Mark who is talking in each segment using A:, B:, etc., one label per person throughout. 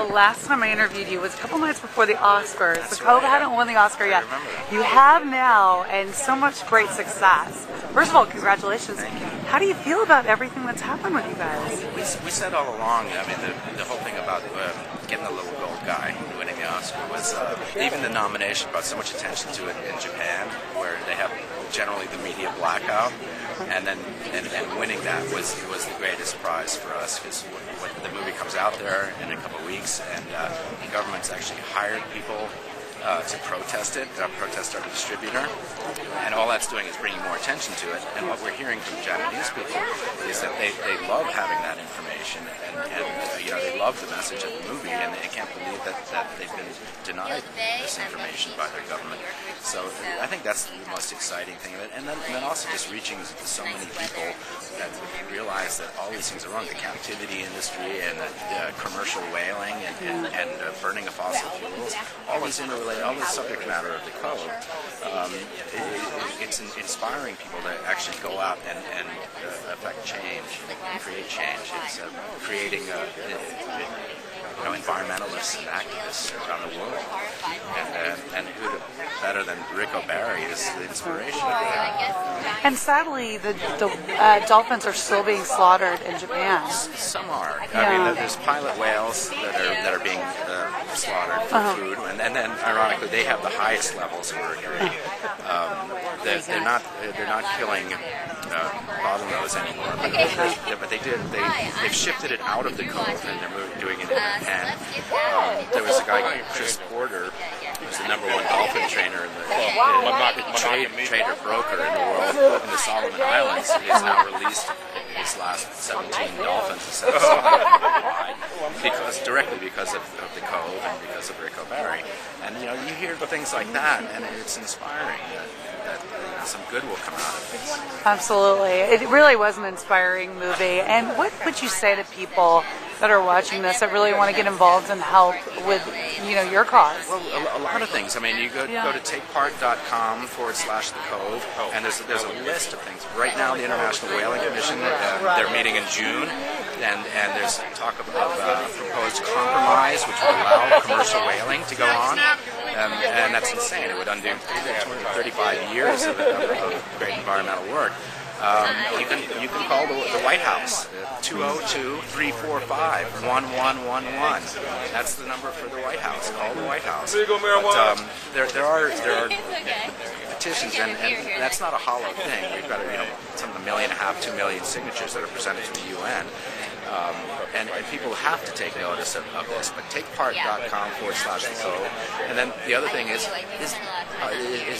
A: The last time I interviewed you was a couple nights before the Oscars.
B: That's
A: the Cove
B: right.
A: hadn't won the Oscar yet.
B: I remember that.
A: You have now, and so much great success. First of all, congratulations.
B: Thank you.
A: How do you feel about everything that's happened with you guys?
B: We said all along, I mean, the whole thing about getting the little gold guy and winning the Oscar was even the nomination brought so much attention to it in Japan, where they have generally the media blackout, and then and winning that was the greatest prize for us, because when the movie comes out there in a couple of weeks, and the government's actually hired people to protest it, protest our distributor, and all that's doing is bringing more attention to it. And what we're hearing from Japanese people is that they love having that information, and they love the message of the movie, and they can't believe that they've been denied this information by their government. So I think that's the most exciting thing of it, and then also just reaching to so many people that realize that all these things are wrong. The captivity industry and the commercial whaling and burning of fossil fuels, all these interrelated, all the subject matter of the Cove. It's inspiring people to actually go out and affect change, create change. It's creating environmentalists and activists around the world, and who better than Rick O'Barry is the inspiration of that.
A: And sadly, the dolphins are still being slaughtered in Japan.
B: Some are.
A: Yeah.
B: I mean, there's pilot whales that are being slaughtered for food, and then ironically, they have the highest levels of mercury. They're not killing bottlenose anymore, but they've shifted it out of the Cove, and they're doing it in Japan. There was a guy, Chris Porter, who's the #1 dolphin trainer in the trader broker in the world in the Solomon Islands. He has now released his last 17 dolphins to set aside directly because of the Cove and because of Rick O'Barry. And you hear things like that, and it's inspiring that some good will come out of this.
A: Absolutely. It really was an inspiring movie. And what would you say to people that are watching this that really want to get involved and help with, your cause?
B: Well, a lot of things. I mean, you go to takepart.com/the Cove, and there's a list of things. Right now, the International Whaling Commission, they're meeting in June, and there's talk of proposed compromise, which would allow commercial whaling to go on. And that's insane. It would undo 235 years of great environmental work. You can call the White House, 202-345-1111. That's the number for the White House. Call the White House. But there are petitions, and that's not a hollow thing. We've got some of the 1.5–2 million signatures that are presented to the UN. And people have to take notice of this. But takepart.com/the Cove. And then the other thing is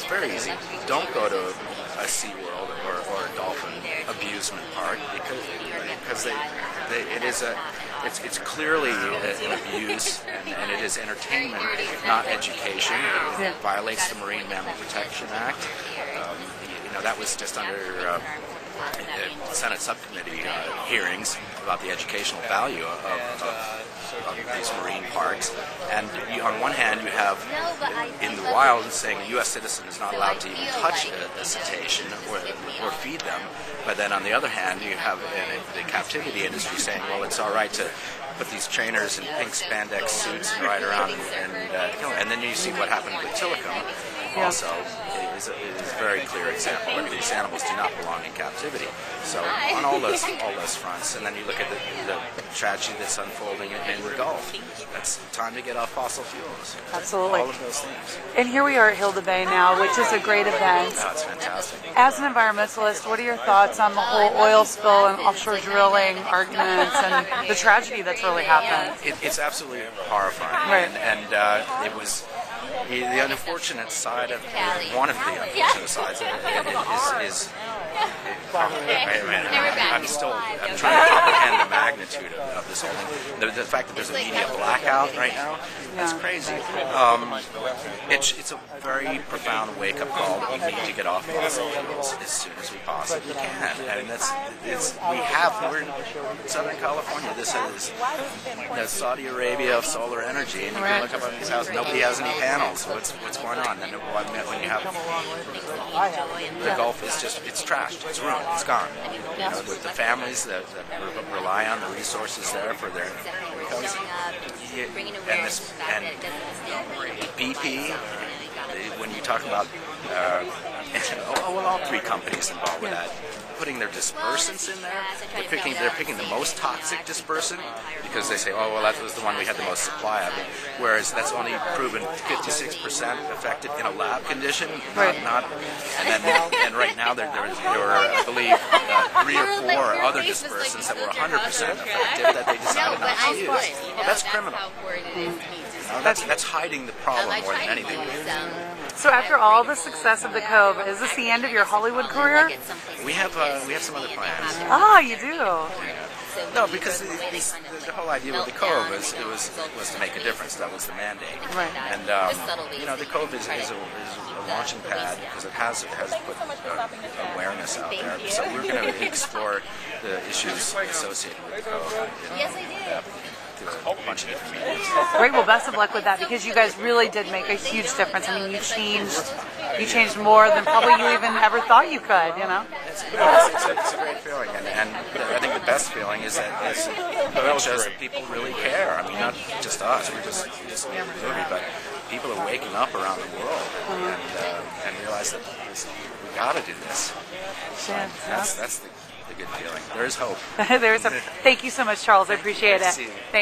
B: very easy. Don't go to a SeaWorld or a dolphin abusement park because it's clearly an abuse, and it is entertainment, not education. It violates the Marine Mammal Protection Act. That was just under Senate subcommittee hearings about the educational value of these marine parks. And on one hand, you have in the wild saying a U.S. citizen is not allowed to even touch a cetacean or feed them. But then on the other hand, you have the captivity industry saying, well, it's all right to put these trainers in pink spandex suits and ride around and then you see what happened with Tilikum. Also, is a very clear example that these animals do not belong in captivity. So on all those fronts, and then you look at the tragedy that's unfolding in the Gulf. That's time to get off fossil fuels.
A: Absolutely.
B: All of those things.
A: And here we are at Hilda Bay now, which is a great event.
B: Oh, it's fantastic.
A: As an environmentalist, what are your thoughts on the whole oil spill and offshore drilling arguments and the tragedy that's really happened?
B: It's absolutely horrifying.
A: Right.
B: And it was the unfortunate side of one of the unfortunate sides is I'm trying to comprehend the magnitude of this whole thing. The fact that there's a media blackout right now, that's crazy. It's a very profound wake-up call that we need to get off fossil fuels as soon as we possibly can. I mean, we're in Southern California. This is Saudi Arabia of solar energy, and you can look up on these houses. Nobody has any panels. What's going on? And when you have the Gulf is it's trashed, it's ruined, it's gone. With the families that rely on the resources there for their because and BP. When you talk about all three companies involved with that, putting their dispersants in there, they're picking the most toxic dispersant because they say, oh well, that was the one we had the most supply of, whereas that's only proven 56% effective in a lab condition, not and right now there were I believe 3 or 4 other dispersants that were 100% effective that they decided not to use. Well, that's criminal. That's hiding the problem more than anything.
A: So after all the success of the Cove, is this the end of your Hollywood career?
B: We have some other plans.
A: Ah, you do.
B: No, because the whole idea with the Cove was to make a difference. That was the mandate.
A: Right.
B: And the Cove is a launching pad because it has put awareness out there. So we're going to explore the issues associated with the Cove. Yes, I did. A bunch of different mediums.
A: Great. Well, best of luck with that because you guys really did make a huge difference. I mean, you changed more than probably you even ever thought you could. You know.
B: It's a great feeling, and I think the best feeling is that it shows that people really care. I mean, not just us. We just made a movie, but people are waking up around the world and realize that we got to do this. That's the good feeling. There is hope.
A: There is hope. Thank you so much, Charles. I appreciate it.
B: Nice to see you.
A: Thank